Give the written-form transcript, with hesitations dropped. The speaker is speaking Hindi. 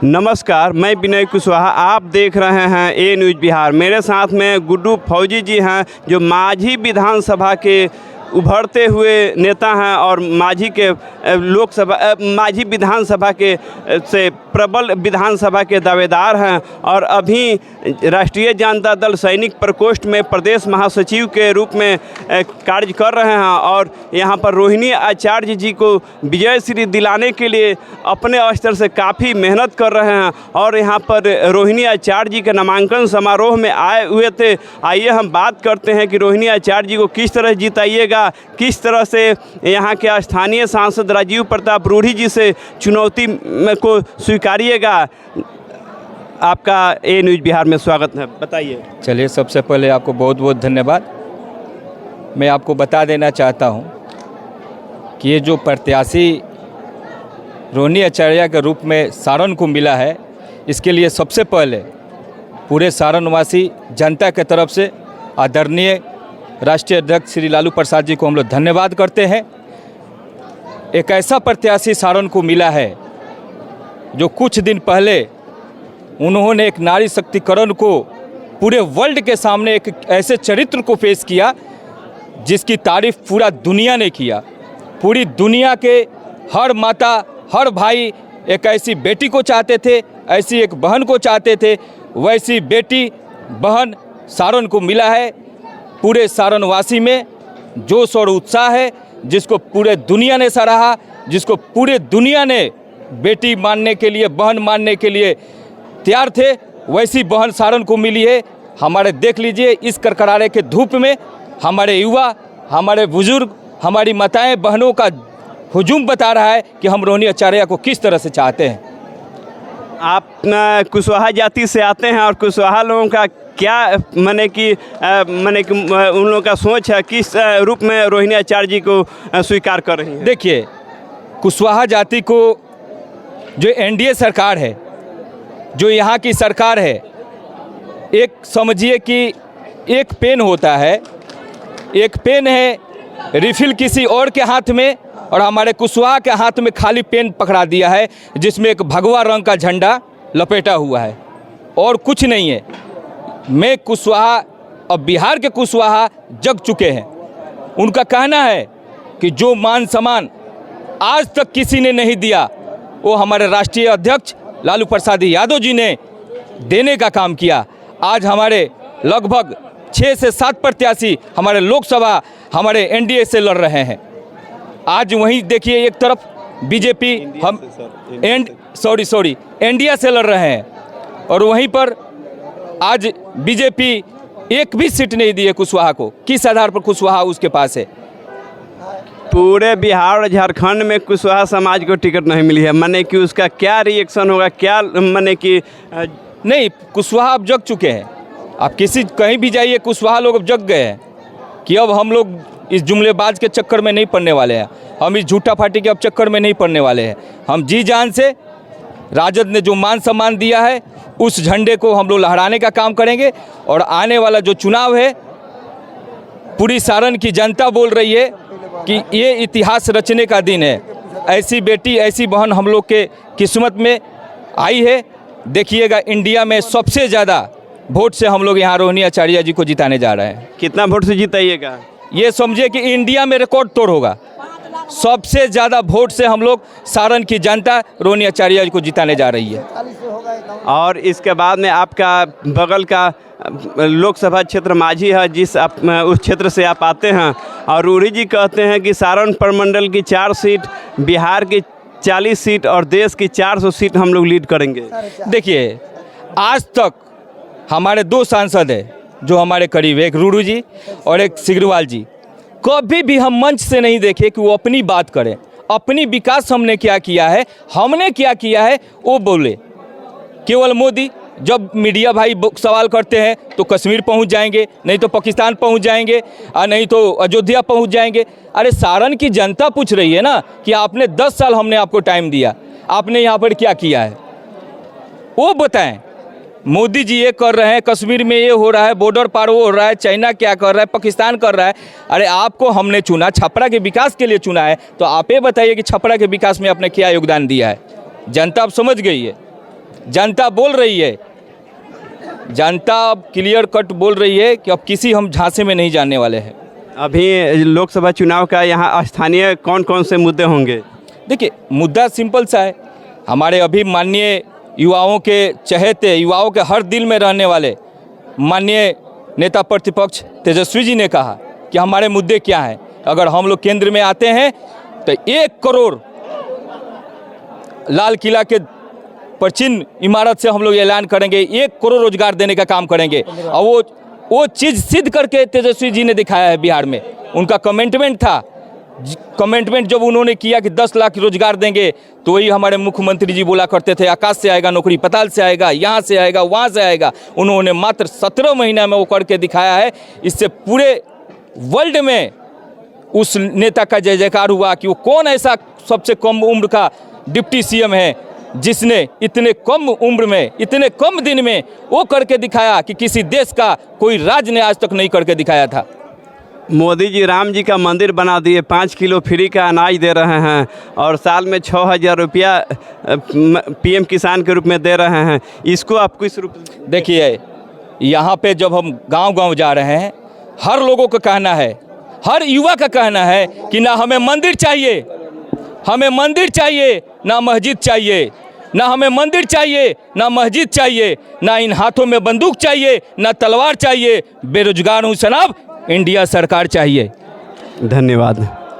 नमस्कार, मैं विनय कुशवाहा। आप देख रहे हैं ए न्यूज़ बिहार। मेरे साथ में गुड्डू फौजी जी हैं, जो मांझी विधानसभा के उभरते हुए नेता हैं और मांझी के मांझी विधानसभा के से प्रबल विधानसभा के दावेदार हैं और अभी राष्ट्रीय जनता दल सैनिक प्रकोष्ठ में प्रदेश महासचिव के रूप में कार्य कर रहे हैं और यहाँ पर रोहिणी आचार्य जी को विजय श्री दिलाने के लिए अपने स्तर से काफ़ी मेहनत कर रहे हैं और यहाँ पर रोहिणी आचार्य जी के नामांकन समारोह में आए हुए थे। आइए हम बात करते हैं कि रोहिणी आचार्य जी को किस तरह जिताइएगा, किस तरह से यहाँ के स्थानीय सांसद राजीव प्रताप रूढ़ी जी से चुनौती को स्वीकारिएगा। आपका ए न्यूज़ बिहार में स्वागत है, बताइए। चलिए, सबसे पहले आपको बहुत बहुत धन्यवाद। मैं आपको बता देना चाहता हूँ कि ये जो प्रत्याशी रोहिणी आचार्य के रूप में सारण को मिला है, इसके लिए सबसे पहले पूरे सारणवासी जनता के तरफ से आदरणीय राष्ट्रीय अध्यक्ष श्री लालू प्रसाद जी को हम लोग धन्यवाद करते हैं। एक ऐसा प्रत्याशी सारण को मिला है जो कुछ दिन पहले उन्होंने एक नारी शक्तिकरण को पूरे वर्ल्ड के सामने एक ऐसे चरित्र को पेश किया जिसकी तारीफ पूरा दुनिया ने किया। पूरी दुनिया के हर माता, हर भाई एक ऐसी बेटी को चाहते थे, ऐसी एक बहन को चाहते थे। वैसी बेटी बहन सारण को मिला है। पूरे सारणवासी में जोश और उत्साह है, जिसको पूरे दुनिया ने सराहा, जिसको पूरे दुनिया ने बेटी मानने के लिए, बहन मानने के लिए तैयार थे। वैसी बहन सारण को मिली है। हमारे देख लीजिए, इस करकरारे के धूप में हमारे युवा, हमारे बुजुर्ग, हमारी माताएं बहनों का हुजूम बता रहा है कि हम रोहिणी आचार्य को किस तरह से चाहते हैं। आप कुशवाहा जाति से आते हैं और कुशवाहा लोगों का क्या माने कि उन लोगों का सोच है, किस रूप में रोहिणी आचार्य जी को स्वीकार कर रही है? देखिए, कुशवाहा जाति को जो एनडीए सरकार है, जो यहाँ की सरकार है, एक समझिए कि एक पेन होता है, एक पेन है रिफिल किसी और के हाथ में, और हमारे कुशवाहा के हाथ में खाली पेन पकड़ा दिया है जिसमें एक भगवा रंग का झंडा लपेटा हुआ है और कुछ नहीं है। मैं कुशवाहा और बिहार के कुशवाहा जग चुके हैं। उनका कहना है कि जो मान सम्मान आज तक किसी ने नहीं दिया, वो हमारे राष्ट्रीय अध्यक्ष लालू प्रसाद यादव जी ने देने का काम किया। आज हमारे लगभग 6 से 7 प्रत्याशी हमारे लोकसभा, हमारे एनडीए से लड़ रहे हैं। आज वहीं देखिए, एक तरफ बीजेपी इंडिया से लड़ रहे हैं और वहीं पर आज बीजेपी एक भी सीट नहीं दी है कुशवाहा को। किस आधार पर कुशवाहा उसके पास है? पूरे बिहार और झारखंड में कुशवाहा समाज को टिकट नहीं मिली है। माने कि उसका क्या रिएक्शन होगा, क्या माने कि नहीं, कुशवाहा अब जग चुके हैं। आप कहीं भी जाइए, कुशवाहा लोग अब जग गए हैं कि अब हम लोग इस जुमलेबाज के चक्कर में नहीं पड़ने वाले हैं, हम इस झूठा फाटी के अब चक्कर में नहीं पड़ने वाले हैं। हम जी जान से राजद ने जो मान सम्मान दिया है, उस झंडे को हम लोग लहराने का काम करेंगे। और आने वाला जो चुनाव है, पूरी सारण की जनता बोल रही है कि ये इतिहास रचने का दिन है। ऐसी बेटी, ऐसी बहन हम लोग के किस्मत में आई है। देखिएगा, इंडिया में सबसे ज़्यादा वोट से हम लोग यहाँ रोहिणी आचार्य जी को जिताने जा रहे हैं। कितना वोट से जिताइएगा? ये समझिए कि इंडिया में रिकॉर्ड तोड़ होगा। सबसे ज़्यादा वोट से हम लोग सारण की जनता रोहिणी आचार्य को जिताने जा रही है। और इसके बाद में आपका बगल का लोकसभा क्षेत्र मांझी है, उस क्षेत्र से आप आते हैं और रूढ़ी जी कहते हैं कि सारण प्रमंडल की 4 सीट, बिहार की 40 सीट और देश की 400 सीट हम लोग लीड करेंगे। देखिए, आज तक हमारे 2 सांसद हैं जो हमारे करीब, एक रूढ़ी जी और एक सिग्रीवाल जी। कभी भी हम मंच से नहीं देखे कि वो अपनी बात करें, अपनी विकास हमने क्या किया है, हमने क्या किया है वो बोले। केवल मोदी, जब मीडिया भाई सवाल करते हैं तो कश्मीर पहुंच जाएंगे, नहीं तो पाकिस्तान पहुंच जाएंगे, और नहीं तो अयोध्या पहुंच जाएंगे। अरे सारण की जनता पूछ रही है ना कि आपने 10 साल हमने आपको टाइम दिया, आपने यहाँ पर क्या किया है, वो बताएं। मोदी जी ये कर रहे हैं, कश्मीर में ये हो रहा है, बॉर्डर पार वो हो रहा है, चाइना क्या कर रहा है, पाकिस्तान कर रहा है। अरे आपको हमने चुना, छपरा के विकास के लिए चुना है, तो आप ये बताइए कि छपरा के विकास में आपने क्या योगदान दिया है। जनता अब समझ गई है जनता बोल रही है, जनता अब क्लियर कट बोल रही है कि अब किसी हम झांसे में नहीं जाने वाले हैं। अभी लोकसभा चुनाव का यहाँ स्थानीय कौन कौन से मुद्दे होंगे? देखिए, मुद्दा सिंपल सा है। हमारे अभी माननीय युवाओं के चहेते, युवाओं के हर दिल में रहने वाले माननीय नेता प्रतिपक्ष तेजस्वी जी ने कहा कि हमारे मुद्दे क्या हैं। अगर हम लोग केंद्र में आते हैं तो 1 करोड़ लाल किला के प्राचीन इमारत से हम लोग ऐलान करेंगे, 1 करोड़ रोजगार देने का काम करेंगे। और वो चीज़ सिद्ध करके तेजस्वी जी ने दिखाया है बिहार में। उनका कमिटमेंट था, कमिटमेंट जब उन्होंने किया कि 10 लाख रोजगार देंगे, तो वही हमारे मुख्यमंत्री जी बोला करते थे आकाश से आएगा नौकरी, पताल से आएगा, यहाँ से आएगा, वहाँ से आएगा। उन्होंने मात्र 17 महीना में वो करके दिखाया है। इससे पूरे वर्ल्ड में उस नेता का जय जयकार हुआ कि वो कौन ऐसा सबसे कम उम्र का डिप्टी सीएम है जिसने इतने कम उम्र में, इतने कम दिन में वो करके दिखाया कि किसी देश का कोई राज्य ने आज तक नहीं करके दिखाया था। मोदी जी राम जी का मंदिर बना दिए, 5 किलो फ्री का अनाज दे रहे हैं और साल में 6,000 रुपया पीएम किसान के रूप में दे रहे हैं। इसको आप किस रूप? देखिए, यहाँ पे जब हम गांव-गांव जा रहे हैं, हर लोगों का कहना है, हर युवा का कहना है कि ना हमें मंदिर चाहिए, हमें मंदिर चाहिए, ना मस्जिद चाहिए, ना हमें मंदिर चाहिए, ना मस्जिद चाहिए, ना इन हाथों में बंदूक चाहिए, ना तलवार चाहिए। बेरोजगार हूँ जनाब, इंडिया सरकार चाहिए। धन्यवाद।